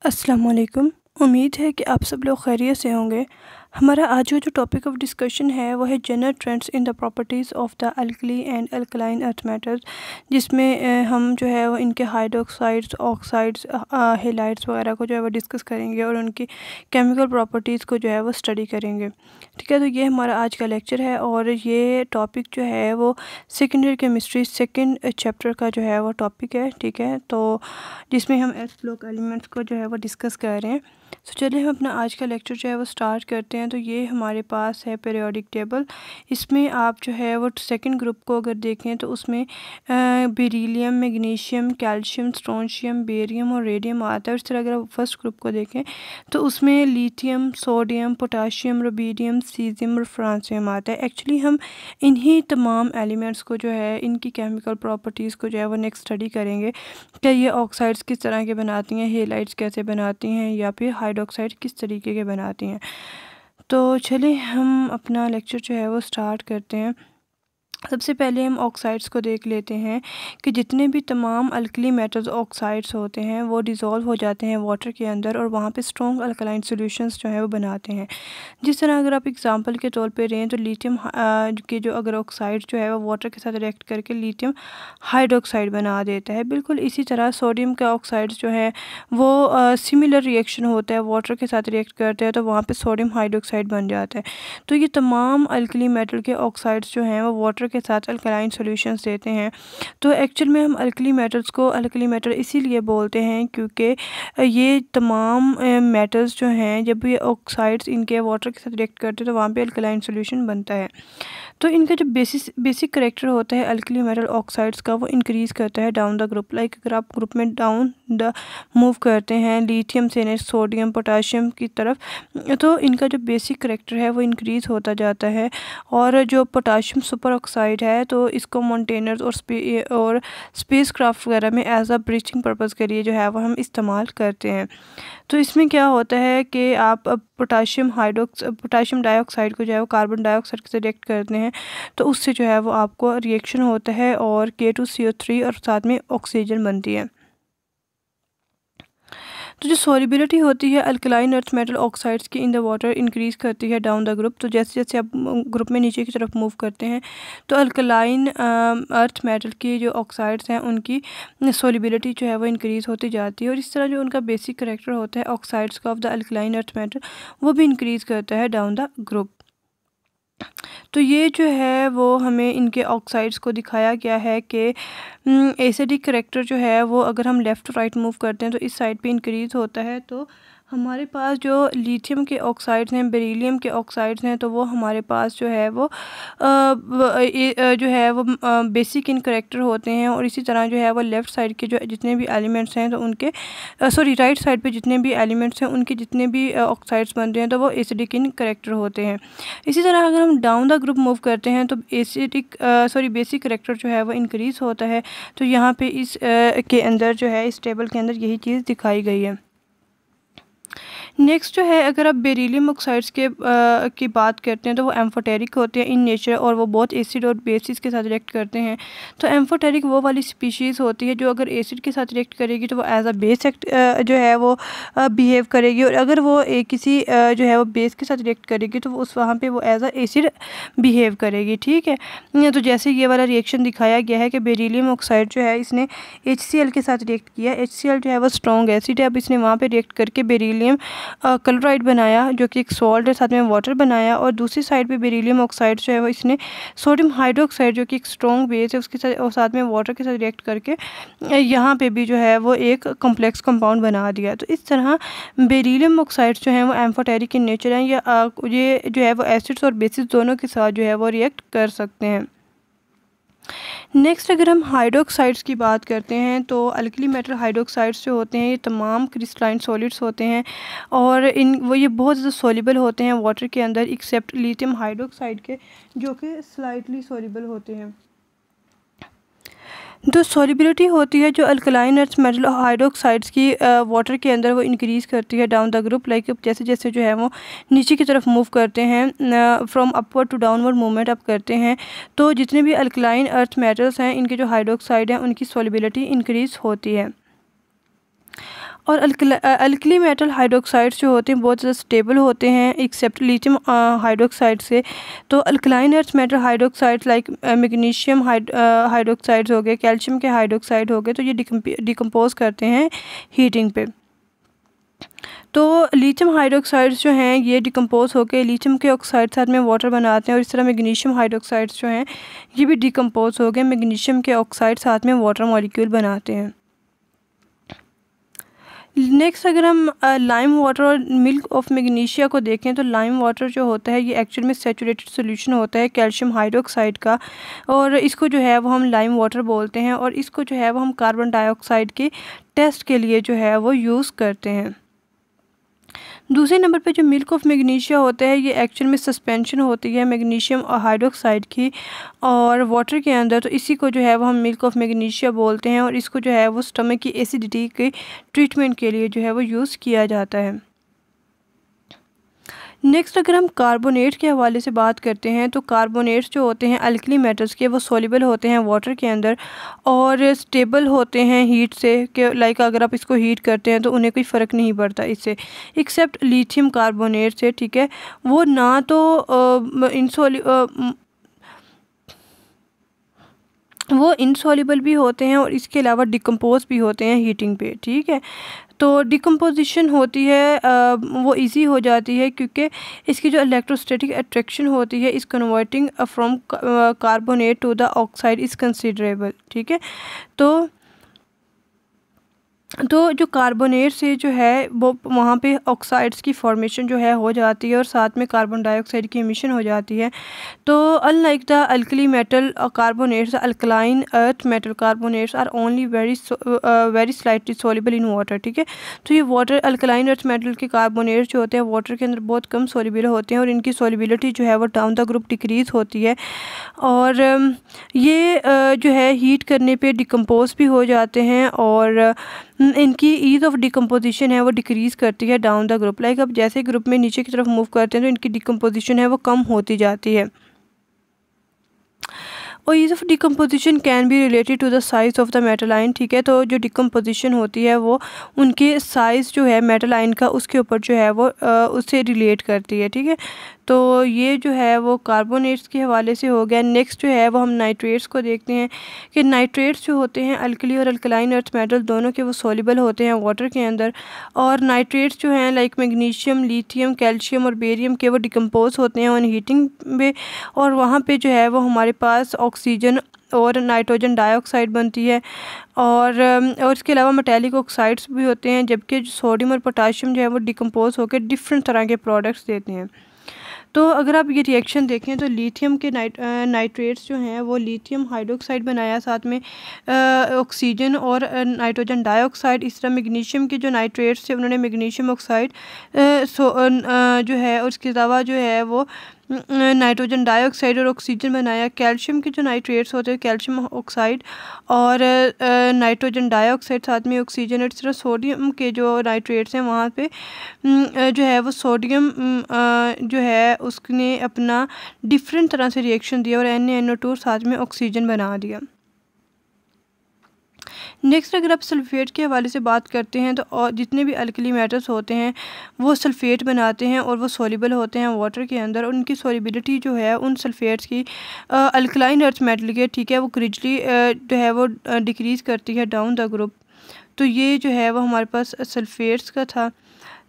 अस्सलाम वालेकुम। उम्मीद है कि आप सब लोग खैरियत से होंगे। हमारा आज का जो टॉपिक ऑफ डिस्कशन है वो है general trends in the properties of the alkali and alkaline earth matters, जिसमें हम जो है वो इनके हाइड्रोक्साइड्स, ऑक्साइड्स, हेलाइड्स वगैरह को जो है वो डिस्कस करेंगे और उनकी केमिकल प्रॉपर्टीज़ को जो है वो स्टडी करेंगे। ठीक है, तो ये हमारा आज का लेक्चर है और ये टॉपिक जो है वो second year chemistry second chapter का जो है वो टॉपिक है। ठीक है, तो जिसमें हम एस ब्लॉक एलिमेंट्स को जो है वो डिस्कस कर रहे हैं। तो चलिए हम अपना आज का लेक्चर जो है वो स्टार्ट करते हैं। तो ये हमारे पास है पीरियोडिक टेबल। इसमें आप जो है वो सेकंड ग्रुप को अगर देखें तो उसमें beryllium, magnesium, calcium, strontium, barium और रेडियम आता है। इस तरह अगर आप फर्स्ट ग्रुप को देखें तो उसमें lithium, sodium, potassium, rubidium, caesium और फ्रांसियम आता है। एक्चुअली हम इन्हीं तमाम एलिमेंट्स को जो है इनकी केमिकल प्रॉपर्टीज़ को जो है वो नेक्स्ट स्टडी करेंगे। क्या ये ऑक्साइड्स किस तरह के बनाती हैं, हेलाइड्स कैसे बनाती हैं, या फिर हाइड्रोक्साइड किस तरीके के बनाती हैं। तो चलिए हम अपना लेक्चर जो है वो स्टार्ट करते हैं। सबसे पहले हम ऑक्साइड्स को देख लेते हैं कि जितने भी तमाम अल्कली मेटल्स ऑक्साइड्स होते हैं वो डिज़ोल्व हो जाते हैं वाटर के अंदर और वहाँ पे स्ट्रॉन्ग अल्कलाइन सॉल्यूशंस जो है वो बनाते हैं। जिस तरह अगर आप एग्जांपल के तौर पे रहें तो लिथियम के जो अगर ऑक्साइड जो है वो वाटर के साथ रिएक्ट करके लिथियम हाइड्रोक्साइड बना देता है। बिल्कुल इसी तरह सोडियम का ऑक्साइड्स जो है वो सिमिलर रिएक्शन होता है, वाटर के साथ रिएक्ट करते हैं तो वहाँ पर सोडियम हाइड्रोक्साइड बन जाता है। तो ये तमाम अल्कली मेटल के ऑक्साइड्स जो हैं वो वाटर के साथ अल्कलाइन सॉल्यूशंस देते हैं। तो एक्चुअल में हम अल्कली मेटल्स को अल्कली मेटल इसीलिए बोलते हैं क्योंकि ये तमाम मेटल्स जो हैं जब ये ऑक्साइड्स इनके वाटर के साथ रिएक्ट करते हैं तो वहाँ पे अल्कलाइन सॉल्यूशन बनता है। तो इनका जो बेसिक करेक्टर होता है अल्कली मेटल ऑक्साइड्स का वो इंक्रीज़ करता है डाउन द ग्रुप। लाइक अगर आप ग्रुप में डाउन द मूव करते हैं लिथियम से नेक्स्ट सोडियम, पोटाशियम की तरफ, तो इनका जो बेसिक करेक्टर है वो इंक्रीज़ होता जाता है। और जो पोटाशियम सुपर ऑक्साइड है तो इसको माउंटेनर्स और स्पेस क्राफ्ट वगैरह में एज अ ब्रीचिंग पर्पज़ के लिए जो है वो हम इस्तेमाल करते हैं। तो इसमें क्या होता है कि आप अब पोटाशियम डाइऑक्साइड को जो है वो कार्बन डाइऑक्साइड से रिएक्ट करते हैं तो उससे जो है वो आपको रिएक्शन होता है और K2CO3 और साथ में ऑक्सीजन बनती है। तो जो सॉल्युबिलिटी होती है अल्कलाइन अर्थ मेटल ऑक्साइड्स की इन द वाटर इंक्रीज़ करती है डाउन द ग्रुप। तो जैसे जैसे आप ग्रुप में नीचे की तरफ मूव करते हैं तो अल्कलाइन अर्थ मेटल की जो ऑक्साइड्स हैं उनकी सॉल्युबिलिटी जो है वो इंक्रीज़ होती जाती है और इस तरह जो उनका बेसिक करेक्टर होता है ऑक्साइड्स का of the alkaline earth metal वो भी इंक्रीज़ करता है डाउन द ग्रुप। तो ये जो है वो हमें इनके ऑक्साइड्स को दिखाया गया है कि एसिडिक करेक्टर जो है वो अगर हम लेफ़्ट राइट मूव करते हैं तो इस साइड पे इंक्रीज़ होता है। तो हमारे पास जो लिथियम के ऑक्साइड्स हैं, बेरिलियम के ऑक्साइड्स हैं, तो वो हमारे पास जो है वो बेसिक इन करेक्टर होते हैं। और इसी तरह जो है वो लेफ़्ट साइड के जो जितने भी एलिमेंट्स हैं तो उनके राइट साइड पे जितने भी एलिमेंट्स हैं उनके जितने भी ऑक्साइड्स बनते हैं तो वो एसिडिक इन करेक्टर होते हैं। इसी तरह अगर हम डाउन द ग्रुप मूव करते हैं तो बेसिक करेक्टर जो है वो इंक्रीज़ होता है। तो यहाँ पे इस के अंदर जो है इस टेबल के अंदर यही चीज़ दिखाई गई है। नेक्स्ट जो है अगर आप बेरिलियम ऑक्साइड्स की बात करते हैं तो वो एम्फोटेरिक होते हैं इन नेचर और वो बहुत एसिड और बेसिस के साथ रिएक्ट करते हैं। तो एम्फोटेरिक वो वाली स्पीशीज़ होती है जो अगर एसिड के साथ रिएक्ट करेगी तो वो एज अ बेस जो है वो बिहेव करेगी और अगर वो किसी जो है वो बेस के साथ रिएक्ट करेगी तो उस वहाँ पे वो एज अ एसिड बिहेव करेगी। ठीक है, तो जैसे ये वाला रिएक्शन दिखाया गया है कि बेरिलियम ऑक्साइड जो है इसने HCl के साथ रिएक्ट किया। HCl जो है वो स्ट्रॉन्ग एसिड है, अब इसने वहाँ पर रिएक्ट करके बेरिलियम क्लोराइड बनाया जो कि एक सॉल्ट है, साथ में वाटर बनाया। और दूसरी साइड पे बेरिलियम ऑक्साइड जो है वो इसने सोडियम हाइड्रोक्साइड जो कि एक स्ट्रॉन्ग बेस है उसके साथ और साथ में वाटर के साथ रिएक्ट करके यहाँ पे भी जो है वो एक कॉम्प्लेक्स कंपाउंड बना दिया। तो इस तरह बेरिलियम ऑक्साइड्स जो हैं वो एम्फोटेरिक इन नेचर हैं या ये जो है वो एसिड्स और बेसिस दोनों के साथ जो है वो रिएक्ट कर सकते हैं। नेक्स्ट अगर हम हाइड्रोक्साइड्स की बात करते हैं तो अल्कली मेटल हाइड्रोक्साइड्स जो होते हैं ये तमाम क्रिस्टलाइन सॉलिड्स होते हैं और ये बहुत ज़्यादा सॉल्युबल होते हैं वाटर के अंदर एक्सेप्ट लिथियम हाइड्रोक्साइड के जो कि स्लाइटली सॉल्युबल होते हैं। जो सॉल्युबिलिटी होती है जो अल्कलाइन अर्थ मेटल हाइड्रोक्साइड्स की वाटर के अंदर वो इंक्रीज़ करती है डाउन द ग्रुप। लाइक जैसे जैसे जो है वो नीचे की तरफ मूव करते हैं from upward to downward movement up करते हैं तो जितने भी अल्कलाइन अर्थ मेटल्स हैं इनके जो हाइड्रोक्साइड हैं उनकी सॉल्युबिलिटी इंक्रीज़ होती है। और अल्कली मेटल हाइड्रोक्साइड्स जो होते हैं बहुत ज़्यादा स्टेबल होते हैं एक्सेप्ट लिथियम हाइड्रोक्साइड से। तो alkaline earth metal hydroxides like magnesium hydroxides हो गए, कैल्शियम के हाइड्रोक्साइड हो गए, तो ये डिकम्पोज करते हैं हीटिंग पे। तो लिथियम हाइड्रोक्साइड्स जो हैं ये डिकम्पोज होकर लिथियम के ऑक्साइड साथ में वाटर बनाते हैं, और इस तरह मैग्नीशियम हाइड्रोक्साइड्स जो हैं ये भी डिकम्पोज हो गए मैग्नीशियम के ऑक्साइड साथ में वाटर मॉलिक्यूल बनाते हैं। नेक्स्ट अगर हम लाइम वाटर और मिल्क ऑफ मैग्नीशिया को देखें तो लाइम वाटर जो होता है ये एक्चुअल में सैचुरेटेड सॉल्यूशन होता है कैल्शियम हाइड्रोक्साइड का, और इसको जो है वो हम लाइम वाटर बोलते हैं, और इसको जो है वो हम कार्बन डाइऑक्साइड के टेस्ट के लिए जो है वो यूज़ करते हैं। दूसरे नंबर पे जो मिल्क ऑफ मैग्नीशिया होता है ये एक्चुअल में सस्पेंशन होती है मैग्नीशियम और हाइड्रोक्साइड की और वाटर के अंदर, तो इसी को जो है वो हम मिल्क ऑफ मैग्नीशिया बोलते हैं, और इसको जो है वो स्टमक की एसिडिटी के ट्रीटमेंट के लिए जो है वो यूज़ किया जाता है। नेक्स्ट अगर हम कार्बोनेट के हवाले से बात करते हैं तो कार्बोनेट्स जो होते हैं अल्कली मेटल्स के वो सॉल्युबल होते हैं वाटर के अंदर और स्टेबल होते हैं हीट से, कि लाइक अगर आप इसको हीट करते हैं तो उन्हें कोई फ़र्क नहीं पड़ता इससे, एक्सेप्ट लिथियम कार्बोनेट से, ठीक है। वो ना तो वो इनसॉल्युबल भी होते हैं और इसके अलावा डिकम्पोज भी होते हैं हीटिंग पे, ठीक है। तो डिकम्पोजिशन होती है वो इजी हो जाती है क्योंकि इसकी जो इलेक्ट्रोस्टैटिक अट्रैक्शन होती है इस converting from carbonate to the oxide is considerable, ठीक है। तो जो कार्बोनेट से जो है वो वहाँ पे ऑक्साइड्स की फॉर्मेशन जो है हो जाती है और साथ में कार्बन डाइऑक्साइड की एमिशन हो जाती है। तो unlike the alkali metal carbonates, alkaline earth metal carbonates are only very slightly soluble in water, ठीक है। तो ये वाटर अल्कलाइन अर्थ मेटल के कार्बोनेट्स जो होते हैं वाटर के अंदर बहुत कम सॉल्युबल होते हैं और इनकी सॉल्युबिलिटी जो है वो डाउन द ग्रुप डिक्रीज़ होती है, और ये जो है हीट करने पे डिकम्पोज भी हो जाते हैं और इनकी ईज़ ऑफ डिकम्पोजिशन है वो डिक्रीज़ करती है डाउन द ग्रुप। लाइक अब जैसे ग्रुप में नीचे की तरफ मूव करते हैं तो इनकी डिकम्पोजिशन है वो कम होती जाती है। और ease of decomposition can be related to the size of the metal ion, ठीक है। तो जो डिकम्पोजिशन होती है वो उनके साइज़ जो है मेटल आयन का उसके ऊपर जो है वो उससे रिलेट करती है, ठीक है। तो ये जो है वो कार्बोनेट्स के हवाले से हो गया। नेक्स्ट जो है वो हम नाइट्रेट्स को देखते हैं कि नाइट्रेट्स जो होते हैं अल्कली और अल्कलाइन अर्थ मेटल दोनों के वो सॉल्युबल होते हैं वाटर के अंदर, और नाइट्रेट्स जो हैं लाइक मैग्नीशियम, लिथियम, कैल्शियम और बेरियम के वो डिकम्पोज होते हैं ऑन हीटिंग में, और वहाँ पे जो है वो हमारे पास ऑक्सीजन और नाइट्रोजन डाइऑक्साइड बनती है, और इसके अलावा मेटालिक ऑक्साइड्स भी होते हैं, जबकि सोडियम और पोटाशियम जो है वो डिकम्पोज होकर डिफरेंट तरह के प्रोडक्ट्स देते हैं। तो अगर आप ये रिएक्शन देखें तो लिथियम के नाइट्रेट्स जो हैं वो लिथियम हाइड्रोक्साइड बनाया, साथ में ऑक्सीजन और नाइट्रोजन डाइऑक्साइड। इस तरह मैग्नीशियम के जो नाइट्रेट्स थे उन्होंने मैग्नीशियम ऑक्साइड जो है, और इसके अलावा जो है वो नाइट्रोजन डाइऑक्साइड और ऑक्सीजन बनाया। कैल्शियम के जो नाइट्रेट्स होते हैं कैल्शियम ऑक्साइड और नाइट्रोजन डाइऑक्साइड साथ में ऑक्सीजन, और इस तरह सोडियम के जो नाइट्रेट्स हैं वहाँ पे जो है वो सोडियम जो है उसने अपना डिफरेंट तरह से रिएक्शन दिया और NaNO2 साथ में ऑक्सीजन बना दिया। नेक्स्ट अगर आप सल्फ़ेट के हवाले से बात करते हैं तो और जितने भी अल्कली मेटल्स होते हैं वो सल्फ़ेट बनाते हैं और वो सॉल्युबल होते हैं वाटर के अंदर, और उनकी सॉल्युबिलिटी जो है उन सल्फ़ेट्स की अल्कलाइन अर्थ मेटल के, ठीक है, वो ग्रेजुअली जो है वो डिक्रीज़ करती है डाउन द ग्रुप। तो ये जो है वो हमारे पास सल्फ़ेट्स का था।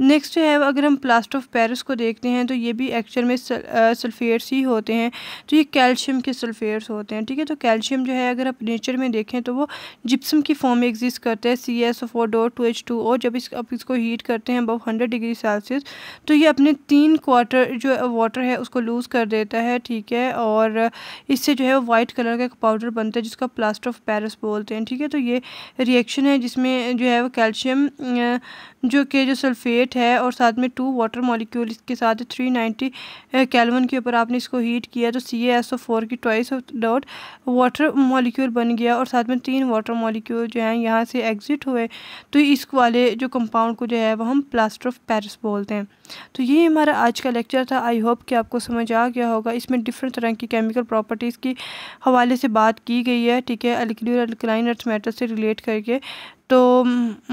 नेक्स्ट जो है अगर हम प्लास्टर ऑफ पेरिस को देखते हैं तो ये भी एक्चुअल में सल्फ़ेट्स ही होते हैं, तो ये कैल्शियम के सल्फ़ेट्स होते हैं, ठीक है। तो कैल्शियम जो है अगर आप नेचर में देखें तो वो जिप्सम की फॉर्म में एग्जिस्ट करता है, CaSO4.2H2O। जब आप इसको हीट करते हैं अबव 100 डिग्री सेल्सियस तो ये अपने 3/4 जो वाटर है उसको लूज़ कर देता है, ठीक है, और इससे जो है वो वाइट कलर का एक पाउडर बनता है जिसका प्लास्टर ऑफ पेरिस बोलते हैं, ठीक है। तो ये रिएक्शन है जिसमें जो है वो कैल्शियम जो कि जो सल्फ़ेट है और साथ में 2 वाटर मॉलिक्यूल इसके साथ 390 केल्विन के ऊपर आपने इसको हीट किया तो CaSO4 की ट्वाइस डॉट वाटर मॉलिक्यूल बन गया और साथ में 3 वाटर मॉलिक्यूल जो हैं यहाँ से एग्जिट हुए। तो इस वाले जो कंपाउंड को जो है वो हम प्लास्टर ऑफ पेरिस बोलते हैं। तो ये हमारा आज का लेक्चर था। आई होप कि आपको समझ आ गया होगा। इसमें डिफरेंट तरह की केमिकल प्रॉपर्टीज़ की हवाले से बात की गई है, ठीक है, अल्कली और अल्कलाइन अर्थ मेटल से रिलेट करके। तो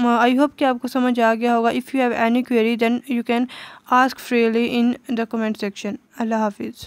आई होप कि आपको समझ आ गया होगा. If you have any query then you can ask freely in the comment section. अल्लाह हाफिज़.